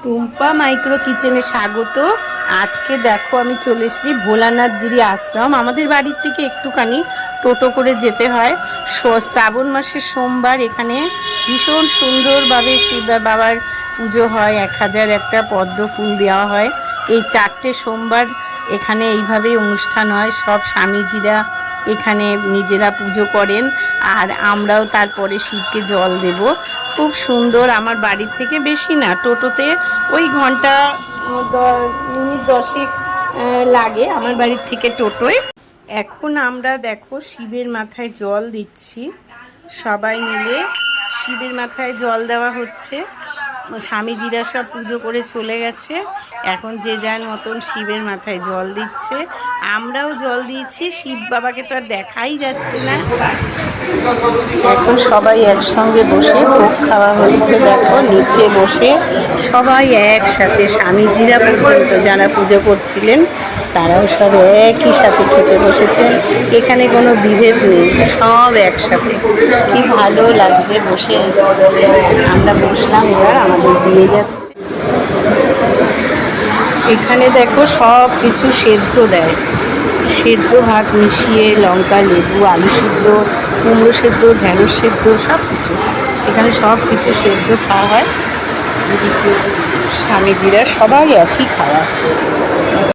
Tumpa micro কিচেনে স্বাগত। আজকে দেখো আমি চলে এসেছি ভোলানাথ গিরি আশ্রম। আমাদের বাড়ির থেকে একটুখানি টোটো করে যেতে হয়। শ্রাবণ মাসের সোমবার এখানে ভীষণ সুন্দরভাবে শিব বাবার পুজো হয়। 1001টা পদ্ম ফুল দেওয়া হয়। এই 4টে সোমবার এখানে এইভাবেই অনুষ্ঠান হয়। সব স্বামীজিরা এখানে নিজেরা পুজো করেন, আর আমরাও তারপরে শিবকে জল দেব। খুব সুন্দর। আমার বাড়ির থেকে বেশি না, টোটোতে ওই ঘন্টা মিনিট 10 লাগে আমার বাড়ির থেকে টোটোয়। এখন আমরা দেখো শিবের মাথায় জল দিচ্ছি, সবাই মিলে শিবের মাথায় জল দেওয়া হচ্ছে। স্বামীজিরা সব পুজো করে চলে গেছে, এখন যে যার মতন শিবের মাথায় জল দিচ্ছে। আমরাও জল দিয়েছি। শিব বাবাকে তো আর দেখাই যাচ্ছে না। এখন সবাই একসঙ্গে বসে ভোগ খাওয়া হচ্ছে। দেখো নিচে বসে সবাই একসাথে, স্বামীজিরা পর্যন্ত যারা পুজো করছিলেন তারাও সব একই সাথে খেতে বসেছেন। এখানে কোনো বিভেদ নেই, সব একসাথে। কি ভালো লাগছে বসে। আমরা বসলাম, এবার আমাদের দিয়ে যাচ্ছে। এখানে দেখো সব কিছু সেদ্ধ দেয়, সেদ্ধ ভাত মিশিয়ে, লঙ্কা, লেবু, আলু সেদ্ধ, কুমড়ো সেদ্ধ, ঢেঁড়স সেদ্ধ, সব কিছু এখানে সব কিছু সেদ্ধ খাওয়া হয়। স্বামীজিরা সবাই একই খাওয়া।